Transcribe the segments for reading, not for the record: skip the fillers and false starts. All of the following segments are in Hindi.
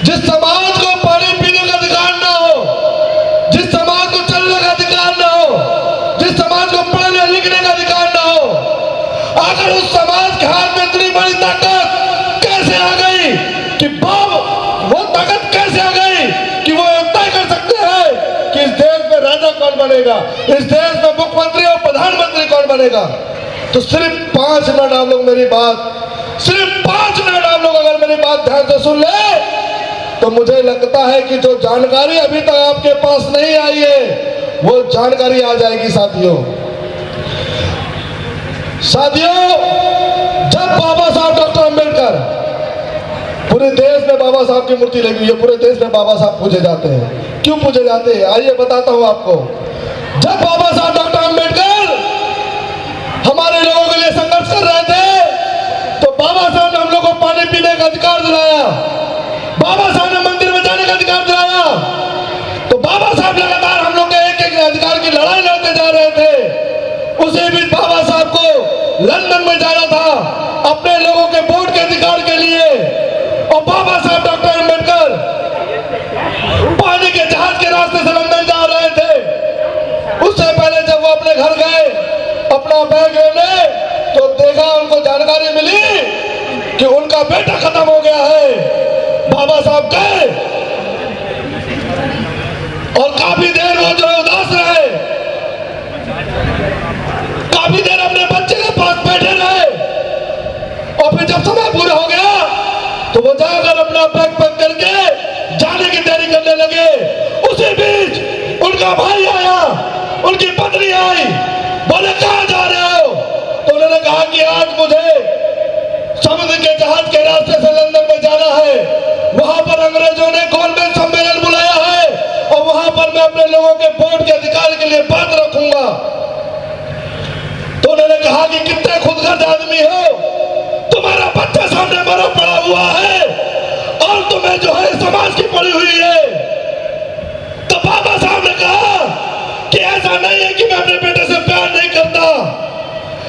जिस समाज को पानी पीने का अधिकार ना हो, जिस समाज को चलने का अधिकार ना हो, जिस समाज को पढ़ने लिखने का अधिकार ना हो, अगर उस समाज के हाथ में इतनी बड़ी ताकत कैसे आ गई कि वो ताकत कैसे आ गई कि वो तय कर सकते हैं कि इस देश में राजा कौन बनेगा, इस देश में मुख्यमंत्री और प्रधानमंत्री कौन बनेगा। तो सिर्फ 5 मिनट आप लोग मेरी बात, सिर्फ 5 मिनट आप लोग अगर मेरी बात ध्यान से सुन ले तो मुझे लगता है कि जो जानकारी अभी तक आपके पास नहीं आई है वो जानकारी आ जाएगी। साथियों, जब बाबा साहब डॉक्टर अंबेडकर, पूरे देश में बाबा साहब की मूर्ति लगी हुई है, पूरे देश में बाबा साहब पूजे जाते हैं। क्यों पूजे जाते हैं आइए बताता हूं आपको। जब बाबा साहब डॉक्टर अंबेडकर हमारे लोगों के लिए संघर्ष कर रहे थे तो बाबा साहब ने हम लोग को पानी पीने का अधिकार दिलाया, बाबा साहब ने मंदिर में जाने का अधिकार दिलाया। तो बाबा साहब लगातार हम लोग के एक अधिकार की लड़ाई लड़ते जा रहे थे। उसी बीच बाबा साहब को लंदन में जाना था अपने लोगों के वोट के अधिकार के लिए, और बाबा साहब डॉक्टर अंबेडकर पानी के जहाज के रास्ते से लंदन जा रहे थे। उससे पहले जब वो अपने घर गए अपना बैग लेने तो देखा, उनको जानकारी मिली कि उनका बेटा खत्म हो गया है। बाबा साहब गए और काफी देर वो जो उदास रहे, काफी देर अपने बच्चे के पास बैठे रहे, और फिर जब समय पूरा हो गया तो वो जाकर अपना बैग पैक करके जाने की तैयारी करने लगे। उसी बीच उनका भाई आया, उनकी पत्नी आई, बोले कहां जा रहे हो? तो उन्होंने कहा कि आज मुझे समुद्र के जहाज के रास्ते से लंदन में जाना है, वहां पर अंग्रेजों ने गोल्डन सम्मेलन बुलाया है और वहां पर मैं अपने लोगों के वोट के अधिकार के लिए बात रखूंगा। तो उन्होंने कहा कि कितने खुदगर्ज आदमी हो, तुम्हारा बच्चा सामने मरा पड़ा हुआ है और तुम्हें जो है समाज की पड़ी हुई है। तो बाबा साहब ने कहा कि ऐसा नहीं है कि मैं अपने बेटे से प्यार नहीं करता,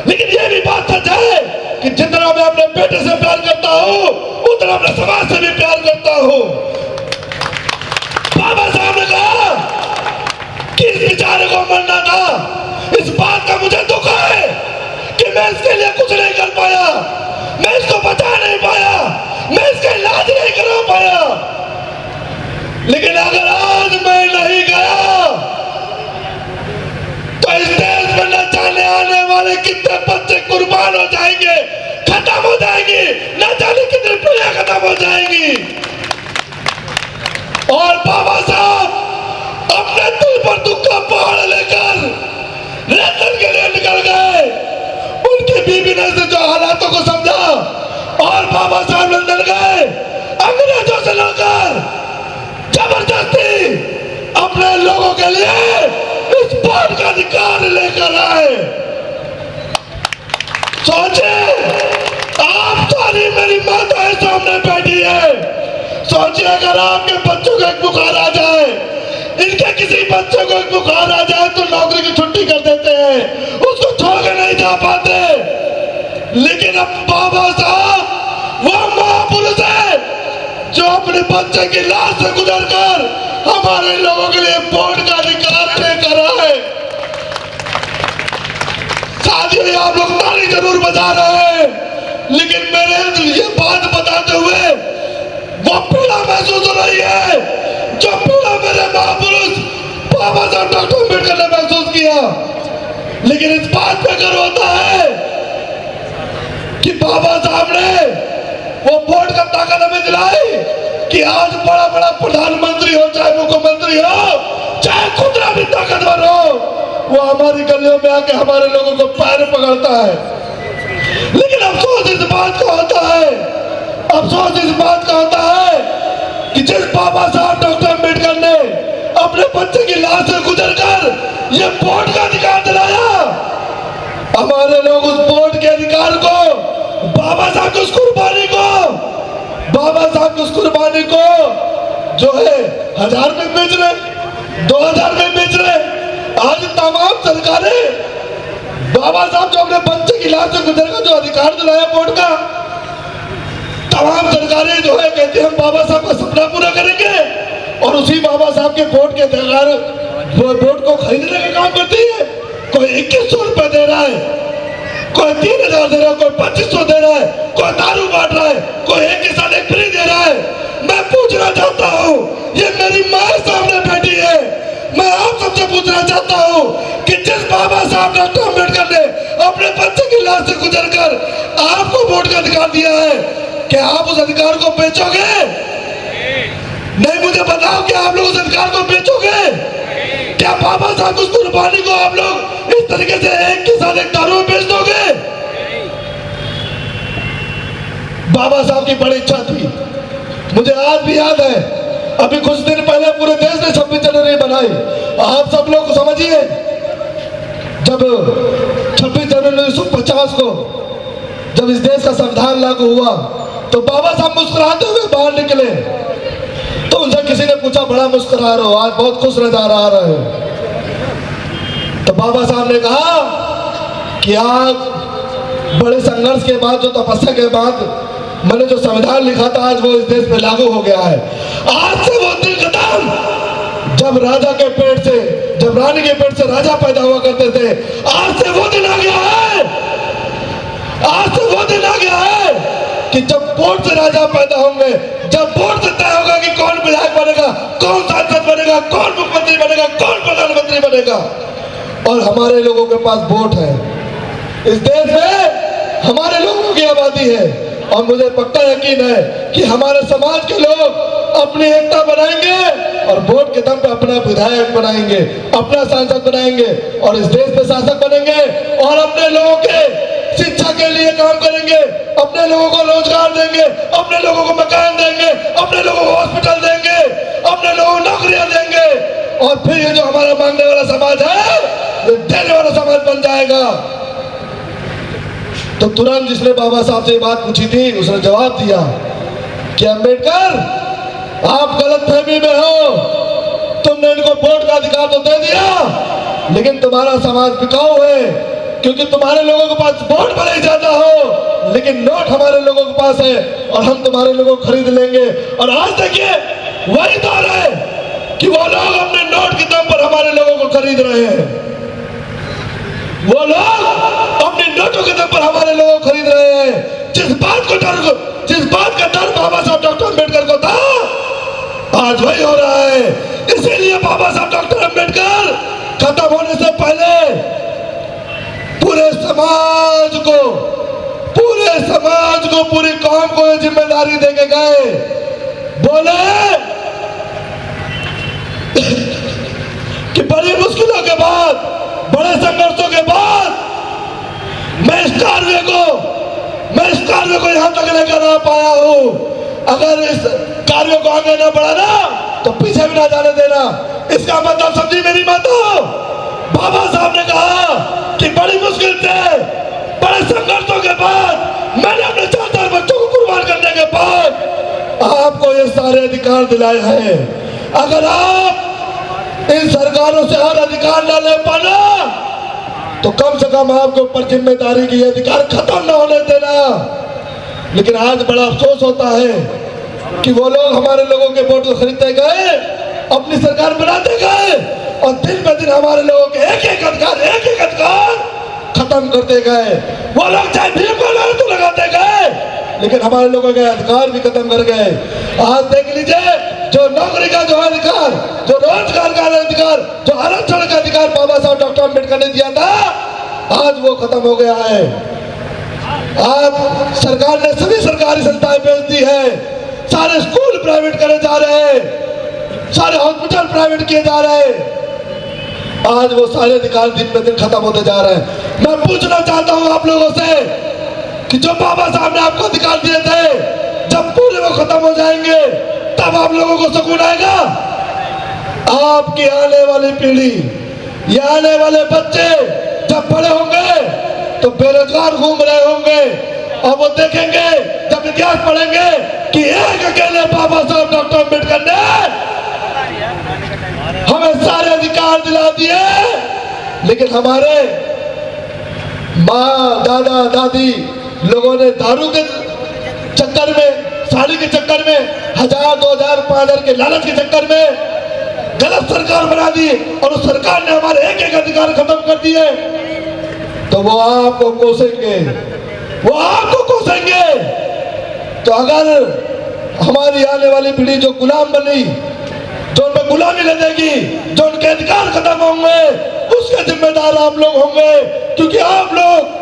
लेकिन यह भी बात सच है कि जितना मैं अपने बेटे से प्यार करता हूं उतना अपने समाज से भी प्यार करता हूं। बाबा साहब ने कहा कि इस बेचारे को मरना था, इस बात का मुझे दुख है कि मैं इसके लिए कुछ नहीं कर पाया, मैं इसको बचा नहीं पाया, मैं इसका इलाज नहीं करा पाया। लेकिन अगर आज मैं नहीं गया तो इस देश में न जाने आने वाले कितने बच्चे कुर्बान हो जाएंगे, खत्म हो जाएंगी, न जाने कितनी पीढ़ियां खत्म हो जाएंगी। और बाबा साहब अपने दिल पर दुख का पहाड़ लेकर लंदन के लिए निकल गए। उनकी बीवी ने जो हालातों को समझा और बाबा साहब लंदन गए, अंग्रेजों से लड़कर जबरदस्ती अपने लोगों के लिए इस वोट का अधिकार लेकर आए। सोचिए, आप सारी मेरी माताएं सामने बैठी है, सोचिए अगर आपके बच्चों को एक बुखार आ जाए, इनके किसी बच्चे को एक बुखार आ जाए तो नौकरी की छुट्टी कर देते हैं, उसको छोड़ के नहीं जा पाते। लेकिन अब बाबा साहब वो महापुरुष है जो अपने बच्चे की लाश से गुजरकर हमारे लोगों के लिए वोट का अधिकार लेकर आए। साथियों, आप लोग ताली जरूर बजा रहे हैं, लेकिन मेरे ये बात बताते हुए वो पीड़ा महसूस हो रही है जो पीड़ा मेरे महापुरुष बाबा साहब डॉक्टर अंबेडकर ने महसूस किया। लेकिन इस बात पे गर्व होता है कि बाबा साहब ने वो वोट का ताकत हमें दिलाई कि आज बड़ा बड़ा प्रधानमंत्री हो, चाहे मुख्यमंत्री हो, चाहे खुदरा भी ताकतवर हो, वो हमारी गलियों में आके हमारे लोगों को पैर पकड़ता है। लेकिन अफसोस इस बात का होता है, अफसोस इस बात का होता है कि जिस बाबा साहब डॉक्टर अंबेडकर ने अपने बच्चे की लाश से गुजरकर ये वोट का अधिकार दिलाया, हमारे लोग उस वोट के अधिकार को, बाबा साहब की उस कुर्बानी को, बाबा साहब की उस कुर्बानी को जो है 1000 में बेच रहे, 2000 में बेच रहे। आज तमाम सरकारें बाबा साहब जो अपने बच्चे की लाश से गुजरकर जो अधिकार दिलाया वोट का, तमाम सरकारें जो है कहती हैं हम बाबा साहब का सपना पूरा साहब के वोट के वोट को खरीदने का काम करती है। कोई 2100 रुपए दे रहा है, कोई 3000 दे रहा है, कोई 2500 दे रहा है, कोई दारू बांट रहा है, कोई एक के साथ एक फ्री दे रहा है। मैं पूछना चाहता हूँ, ये मेरी माँ सामने बैठी है, मैं आप सबसे पूछना चाहता हूँ कि जिस बाबा साहब डॉक्टर अम्बेडकर ने अपने बच्चे की लाश से गुजर कर आपको वोट का अधिकार दिया है, क्या आप उस अधिकार को बेचोगे? नहीं, मुझे बताओ, क्या आप लोग उस अधिकार को बेचोगे? क्या बाबा साहब उस कुर्बानी को आप लोग इस तरीके से एक के साथ एक दारू में बेच दोगे? बाबा साहब की बड़ी इच्छा थी, मुझे आज भी याद है, अभी कुछ दिन पहले पूरे देश ने 26 जनवरी बनाई। आप सब लोग समझिए, जब 26 जनवरी 1950 को जब इस देश का संविधान लागू हुआ तो बाबा साहब मुस्कुराते हुए बाहर निकले, तो उनसे किसी ने पूछा, बड़ा मुस्कुरा रहे हो, आज बहुत खुश नजर आ रहे हो। तो बाबा साहब ने कहा कि आज बड़े संघर्ष के बाद, जो तपस्या के बाद मैंने जो संविधान लिखा था, आज वो इस देश में लागू हो गया है। आज से वो दिन खत्म जब राजा के पेट से, जब रानी के पेट से राजा पैदा हुआ करते थे। आज से वो दिन आ गया है, आज से वो दिन आ गया है कि जब वोट से राजा पैदा होंगे, जब वोट से तय होगा कि कौन विधायक बनेगा, कौन सांसद बनेगा, कौन मुख्यमंत्री बनेगा, कौन प्रधानमंत्री बनेगा। और हमारे लोगों के पास वोट है, इस देश में हमारे लोगों की आबादी है, और मुझे पक्का यकीन है कि हमारे समाज के लोग अपनी एकता बनाएंगे और वोट के दम पे अपना विधायक बनाएंगे, अपना सांसद बनाएंगे, और इस देश में शासक बनेंगे, और अपने लोगों के शिक्षा के लिए काम करेंगे, अपने लोगों को रोजगार देंगे, अपने लोगों को मकान देंगे, अपने लोगों को हॉस्पिटल देंगे, अपने लोगों को नौकरियां देंगे, और फिर ये जो हमारा मांगने वाला समाज है, ये देने वाला समाज बन जाएगा। तो तुरंत जिसने बाबा साहब से ये बात पूछी थी, उसने जवाब दिया कि अम्बेडकर, आप गलत फहमी में हो, तुमने इनको वोट का अधिकार तो दे दिया, लेकिन तुम्हारा समाज बिकाऊ है, क्योंकि तुम्हारे लोगों के पास वोट भले ही ज्यादा हो, लेकिन नोट हमारे लोगों के पास है, और हम तुम्हारे लोगों को खरीद लेंगे। और आज देखिए, वही दौर है कि वो लोग अपने नोट के दम पर हमारे लोगों को खरीद रहे हैं, वो लोग अपने नोटों के दम पर हमारे लोगों को खरीद रहे हैं। जिस बात का डर बाबा साहब डॉक्टर अम्बेडकर को था, आज वही हो रहा है। इसीलिए बाबा साहब डॉक्टर अम्बेडकर खत्म होने से पहले पूरे समाज को, पूरी कौम को ये जिम्मेदारी देके गए, बोले कि बड़ी मुश्किलों के बाद, बड़े संघर्षों के बाद मैं इस कार्य को यहां तक लेकर आ पाया हूं। अगर इस कार्य को आगे ना बढ़ाना तो पीछे भी ना जाने देना। इसका मतलब समझी मेरी बातों। बाबा साहब ने कहा कि बड़ी मुश्किल से, बड़े संघर्षों के बाद, मैंने अपने 4 बच्चों को कुर्बान करने के बाद आपको ये सारे अधिकार दिलाए हैं। अगर आप इन सरकारों से हर अधिकार न ले पाना तो कम से कम आपके ऊपर जिम्मेदारी की अधिकार खत्म न होने देना। लेकिन आज बड़ा अफसोस होता है कि वो लोग हमारे लोगों के वोट को खरीदते गए, अपनी सरकार बनाते गए, और दिन ब दिन हमारे लोगों के एक एक अधिकार खत्म करते गए। वो लोग चाहे भीम को लगाते गए, लेकिन हमारे लोगों के अधिकार भी खत्म कर गए। आज देख लीजिए, जो नौकरी का जो अधिकार, जो रोजगार का अधिकार, जो आरक्षण का अधिकार बाबा साहब डॉक्टर अम्बेडकर ने दिया था, आज वो खत्म हो गया है। आज सरकार ने सभी सरकारी संस्थाएं बेच दी है, सारे स्कूल प्राइवेट करे जा रहे हैं, सारे हॉस्पिटल प्राइवेट किए जा रहे हैं। आज वो सारे अधिकार दिन ब दिन खत्म होते जा रहे हैं। मैं पूछना चाहता हूं आप लोगों से कि जो बाबा साहब ने आपको अधिकार दिए थे, जब पूरे वो खत्म हो जाएंगे तब आप लोगों को सुकून आएगा? आपकी आने वाली पीढ़ी, ये आने वाले बच्चे जब बड़े होंगे तो बेरोजगार घूम रहे होंगे, और वो देखेंगे, जब इतिहास पढ़ेंगे कि एक अकेले बाबा साहब डॉक्टर अम्बेडकर ने हमें सारे अधिकार दिला दिए, लेकिन हमारे माँ, दादा, दादी लोगों ने दारू के चक्कर में, साड़ी के चक्कर में, 1000, 2000, 5000 के लालच के चक्कर में गलत सरकार बना दी और उस सरकार ने हमारे एक एक अधिकार खत्म कर दिए, तो वो आपको कोसेंगे, वो आपको कोसेंगे। तो अगर हमारी आने वाली पीढ़ी जो गुलाम बनी, जो उनमें गुलामी लगेगी, जो उनके अधिकार खत्म होंगे, उसके जिम्मेदार आप लोग होंगे। क्योंकि आप लोग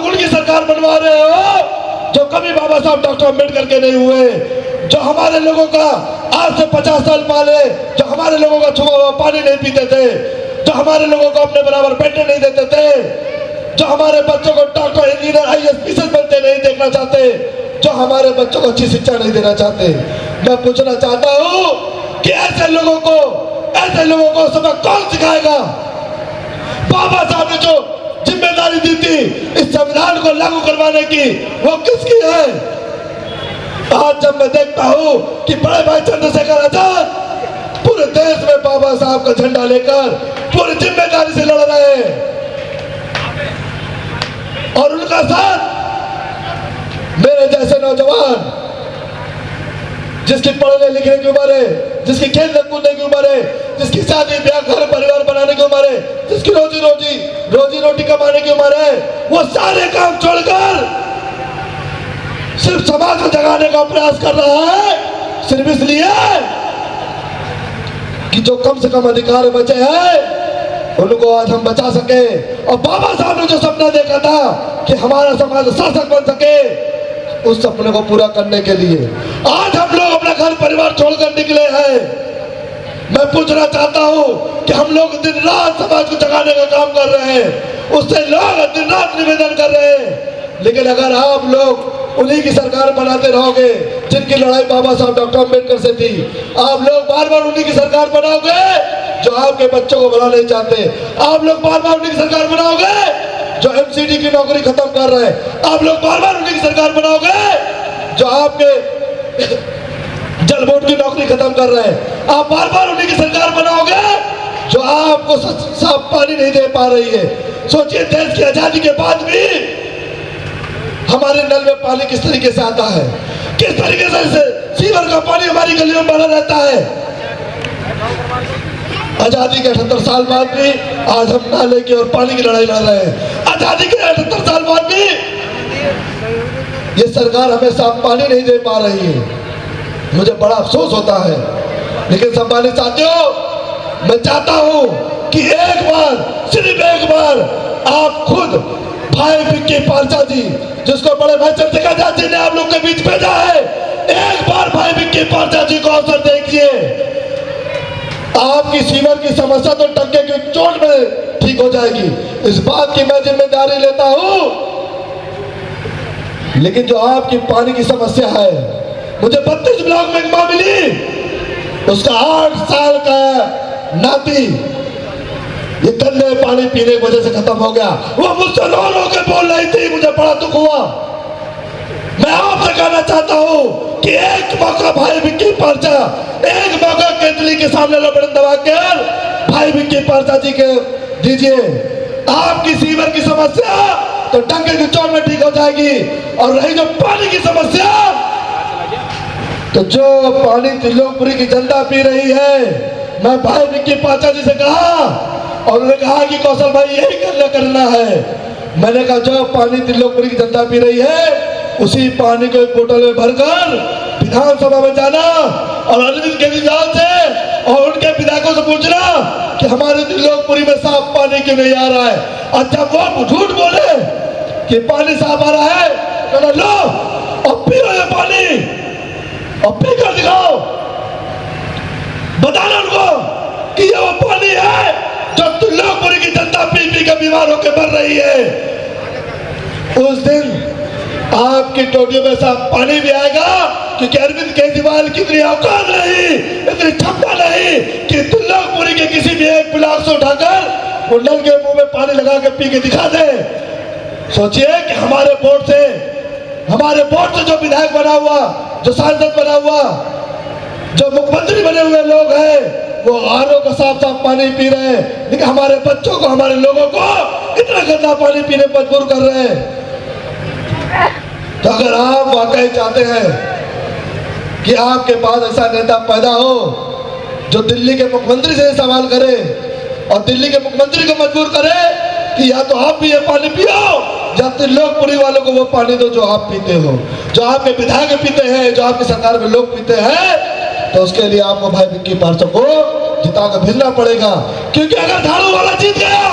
उनकी सरकार बनवा रहे हो जो कभी बाबा साहब डॉक्टर अम्बेडकर के नहीं हुए, जो हमारे लोगों का आज से 50 साल पहले जो हमारे लोगों का छुआ हुआ पानी नहीं पीते थे, जो हमारे लोगों को अपने बराबर बैठने नहीं देते थे, जो हमारे बच्चों को डॉक्टर, इंजीनियर, आईएएस, पीसीएस बनते नहीं देखना चाहते, जो हमारे बच्चों को अच्छी शिक्षा नहीं देना चाहते। मैं पूछना चाहता हूँ कि ऐसे लोगों को सबक कौन सिखाएगा? बाबा साहब ने जो जिम्मेदारी दी थी इस संविधान को लागू करवाने की, वो किसकी है? आज जब मैं देखता हूँ कि बड़े भाई चंद्रशेखर आजाद पूरे देश में बाबा साहब का झंडा लेकर पूरी जिम्मेदारी से लड़ रहे हैं, और उनका साथ मेरे जैसे नौजवान जिसकी पढ़ने लिखने की उम्र है, जिसकी खेलने कूदने की उम्र है, जिसकी शादी ब्याह घर परिवार बनाने की उम्र है, जिसकी रोजी रोटी कमाने की उम्र है, वो सारे काम छोड़कर सिर्फ समाज को जगाने का प्रयास कर रहा है, सिर्फ इसलिए कि जो कम से कम अधिकार बचे हैं उनको आज हम बचा सके। और बाबा साहब ने जो सपना देखा था कि हमारा समाज शासक बन सके, उस सपने को पूरा करने के लिए आज हम लोग अपना घर परिवार छोड़कर निकले हैं। मैं पूछना चाहता हूँ कि हम लोग दिन रात समाज को जगाने का काम कर रहे हैं, उससे लोग दिन रात निवेदन कर रहे हैं, लेकिन अगर आप लोग उन्हीं की सरकार बनाते रहोगे जिनकी लड़ाई बाबा साहब डॉक्टर अम्बेडकर से थी, आप लोग बार बार उन्हीं की सरकार बनाओगे जो आपके बच्चों को भला नहीं चाहते, आप लोग बार बार उन्हीं की सरकार बनाओगे जो एमसीडी की नौकरी खत्म कर रहे हैं, आप लोग बार बार उन्हीं की सरकार बनाओगे जो आपके जल बोर्ड की नौकरी खत्म कर रहे हैं, आप बार बार उन्हीं की सरकार बनाओगे जो आपको साफ पानी नहीं दे पा रही है। सोचिए, देश की आजादी के बाद भी हमारे नल में पानी किस तरीके से आता है, किस तरीके से सीवर का पानी हमारी गलियों में भरा रहता है। आजादी के 78 साल बाद भी आज हम नाले की और पानी की लड़ाई लड़ रहे हैं। आजादी के 78 साल बाद भी ये सरकार हमें साफ पानी नहीं दे पा रही है, मुझे बड़ा अफसोस होता है। लेकिन सम्मानित साथियों, मैं चाहता हूं कि एक बार, सिर्फ एक बार आप खुद भाई विक्की पारचा जी, जिसको बड़े भाई चंद्रशेखर आजाद जी ने आप लोग के बीच भेजा है, एक बार भाई विक्की पारचा जी को अवसर देखिए। आपकी सीवर की समस्या तो टक्के की चोट में ठीक हो जाएगी, इस बात की मैं जिम्मेदारी लेता हूं। लेकिन जो आपकी पानी की समस्या है, मुझे 32 ब्लॉक में एक मां मिली, उसका 8 साल का नाती ये गंदे पानी पीने की वजह से खत्म हो गया। वो मुझसे रो रो के बोल रही थी, मुझे बड़ा दुख हुआ। मैं आपसे कहना चाहता हूं कि एक मौका भाई विक्की पारचा, एक मौका केतली के सामने लबड़न दबा कर भाई विक्की पारचा जी के दीजिए। आपकी सीवर की समस्या तो टंके की चोट में ठीक हो जाएगी, और रही जो पानी की समस्या, तो जो पानी त्रिलोकपुरी की जनता पी रही है, मैं भाई विक्की पारचा जी से कहा, और उन्होंने कहा कि कौशल भाई यही करना है। मैंने कहा जो पानी त्रिलोकपुरी की जनता पी रही है, उसी पानी को एक बोतल में भरकर विधानसभा में जाना और अरविंद केजरीवाल से और उनके विधायकों से पूछना कि हमारे त्रिलोकपुरी में साफ पानी क्यों नहीं आ रहा है। और जब वो झूठ बोले कि पानी साफ आ रहा है, तो लो और पियो ये पानी, और पी कर दिखाओ, बताना उनको कि ये वो पानी है जो त्रिलोकपुरी की जनता पी पी के बीमार होकर मर रही है। उस दिन आपकी टोटियों में साफ पानी भी आएगा, क्योंकि अरविंद केजरीवाल की इतनी औकात नहीं, इतनी क्षमता नहीं कि त्रिलोकपुरी के किसी भी एक ब्लॉक से उठाकर वो नल के मुंह में पानी लगा के पी के दिखा दे। सोचिए कि हमारे बोर्ड से जो विधायक बना हुआ, जो सांसद बना हुआ, जो मुख्यमंत्री बने हुए लोग हैं, वो आरों का साफ साफ पानी पी रहे हैं, लेकिन हमारे बच्चों को, हमारे लोगों को इतना गंदा पानी पीने पर मजबूर कर रहे हैं। तो अगर आप वाकई चाहते हैं कि आपके पास ऐसा नेता पैदा हो जो दिल्ली के मुख्यमंत्री से सवाल करे और दिल्ली के मुख्यमंत्री को मजबूर करे कि या तो आप भी ये पानी पियो या त्रिलोकपुरी वालों को वो पानी दो जो आप पीते हो, जो आपके विधायक पीते हैं, जो आपकी सरकार में लोग पीते हैं। तो उसके लिए आपको भाई विक्की पारचा को जिता कर भेजना पड़ेगा। क्योंकि अगर झाड़ू वाला जीत गया,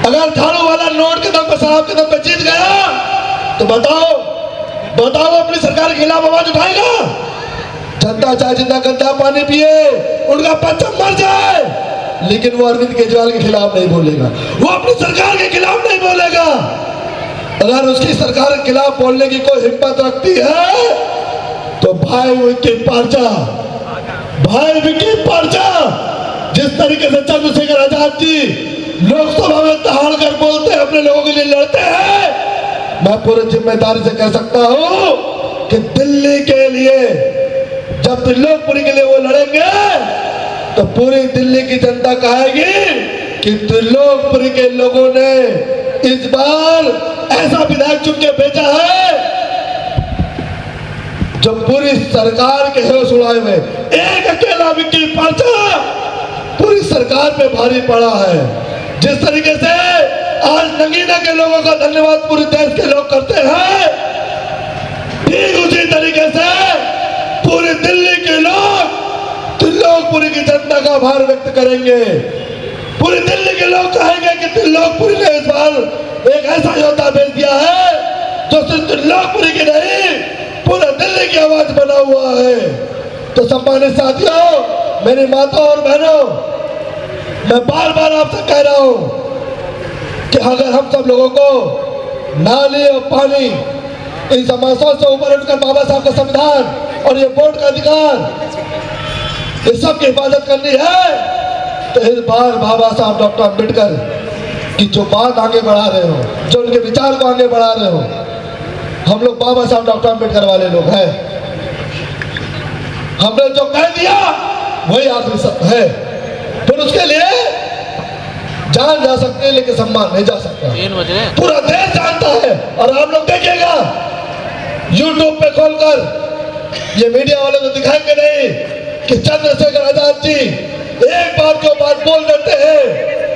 अगर झाड़ू वाला नोट के दम पे, शराब के दम पे जीत गया, तो बताओ अपनी सरकार के खिलाफ आवाज उठाएगा? जनता चाहे जितना गंदा पानी पिए, उनका बच्चा मर जाए, लेकिन वो अरविंद केजरीवाल के खिलाफ नहीं बोलेगा, वो अपनी सरकार के खिलाफ नहीं बोलेगा। अगर उसकी सरकार के खिलाफ बोलने की कोई हिम्मत रखती है तो भाई विक्की पारचा जिस तरीके से चंद्रशेखर आजाद जी लोकसभा में दहाड़ कर बोलते हैं, अपने लोगों के लिए लड़ते हैं, मैं पूरी जिम्मेदारी से कह सकता हूं कि दिल्ली के लिए जब त्रिलोकपुरी के लिए वो लड़ेंगे तो पूरी दिल्ली की जनता कहेगी कि त्रिलोकपुरी के लोगों ने इस बार ऐसा विधायक चुन के भेजा है जो पूरी सरकार के होश उड़ाए हुए, एक अकेला विक्की पारचा पूरी सरकार पे भारी पड़ा है। जिस तरीके से आज नगीना के लोगों का धन्यवाद पूरे देश के लोग करते हैं, ठीक उसी तरीके से पूरी दिल्ली के लोग त्रिलोकपुरी की जनता का आभार व्यक्त करेंगे। पूरी दिल्ली के लोग कहेंगे कि त्रिलोकपुरी ने इस बार एक ऐसा योद्धा भेज दिया है जो सिर्फ त्रिलोकपुरी की नहीं, पूरे दिल्ली की आवाज बना हुआ है। तो सम्मानित साथियों, मेरी माता और बहनों, मैं बार बार आपसे कह रहा हूं कि अगर हम सब लोगों को नाली और पानी, इन समस्याओं से ऊपर उठकर बाबा साहब का संविधान और ये वोट का अधिकार, इस सब की हिफाजत करनी है, तो इस बार बाबा साहब डॉक्टर अम्बेडकर की जो बात आगे बढ़ा रहे हो, जो उनके विचार को आगे बढ़ा रहे हो, हम लोग बाबा साहब डॉक्टर अम्बेडकर वाले लोग हैं। हमने जो कह दिया वही आखिरी सत्य है। फिर उसके लिए जान जा सकते हैं लेकिन सम्मान नहीं जा सकता। पूरा देश जानता है और आप लोग देखिएगा यूट्यूब पे खोलकर, ये मीडिया वाले तो दिखाएंगे नहीं कि चंद्रशेखर आजाद जी एक बार जो बात बोल देते हैं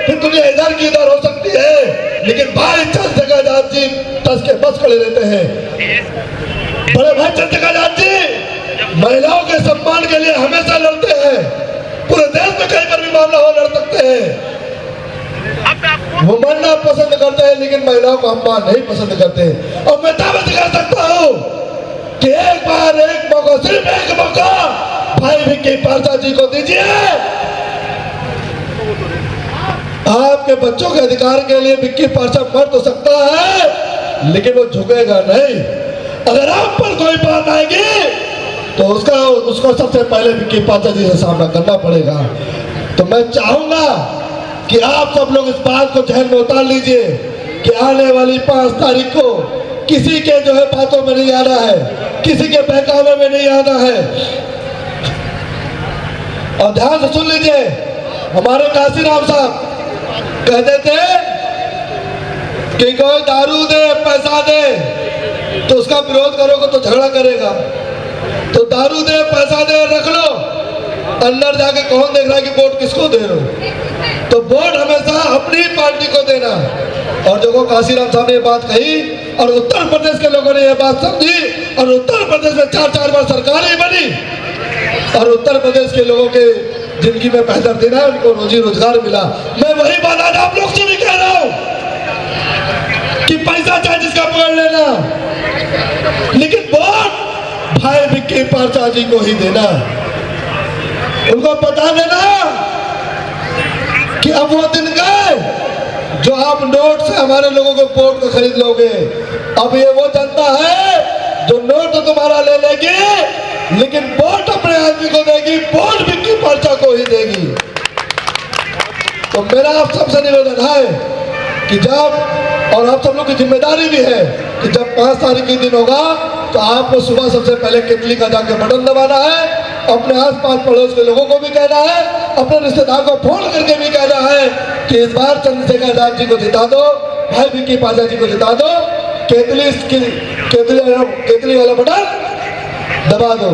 फिर दुनिया इधर की इधर हो सकती है, लेकिन भाई चंद्रशेखर आजाद जी तस के बस खड़े रहते हैं। बड़े भाई चंद्रशेखर आजाद जी महिलाओं के सम्मान के लिए हमेशा लड़ते हैं। पूरे देश में कहीं पर भी मामला हो लड़ सकते हैं। वो मरना पसंद करते हैं लेकिन महिलाओं को अपमान नहीं पसंद करते। और मैं दावा कर सकता हूँ कि एक बार एक मौका, सिर्फ एक मौका भाई विक्की पारचा जी को दीजिए। आपके बच्चों के अधिकार के लिए विक्की पारचा मर तो सकता है लेकिन वो झुकेगा नहीं। अगर आप पर कोई बात आएगी तो उसको सबसे पहले विक्की पारचा जी से सामना करना पड़ेगा। तो मैं चाहूंगा कि आप सब लोग इस बात को जहन में उतार लीजिए कि आने वाली 5 तारीख को किसी के जो है बातों में नहीं आना है, किसी के बहकावे में नहीं आना है। और ध्यान से सुन लीजिए, हमारे काशीराम साहब कहते थे कि कोई दारू दे, पैसा दे तो उसका विरोध करोगे तो झगड़ा करेगा। तो दारू दे, पैसा दे, रख लो, अंदर जाके कौन देख रहा है कि वोट किसको दे रहे हो। तो वोट हमेशा अपनी पार्टी को देना। और देखो काशीराम साहब ने ये बात कही और उत्तर प्रदेश के लोगों ने ये बात समझी और उत्तर प्रदेश में 4-4 बार सरकार ही बनी और उत्तर प्रदेश के लोगों के जिंदगी में बेहतर दिन है, उनको रोजी रोजगार मिला। मैं वही बात आज आप लोग से भी कह रहा हूं कि पैसा चाहे जिसका पकड़ लेना, लेकिन वोट भाई विक्की पारचा जी को ही देना। उनको बता देना कि अब वो दिन गए जो आप नोट से हमारे लोगों को वोट को खरीद लोगे। अब ये वो जनता है जो नोट तो तुम्हारा ले लेगी लेकिन वोट अपने आदमी को देगी, वोट विक्की पारचा को ही देगी। तो मेरा आप सबसे निवेदन है कि जब, और आप सब लोग की जिम्मेदारी भी है कि जब 5 तारीख के दिन होगा तो आपको सुबह सबसे पहले केतली का जाके बटन दबाना है, अपने आसपास पड़ोस के लोगों को भी कहना है, अपने रिश्तेदार को फोन करके भी कहना है कि इस बार चंद्रशेखर आजाद जी को जिता दो, भाई विक्की पारचा जी को जिता दो, केतली वाला बटन दबा दो।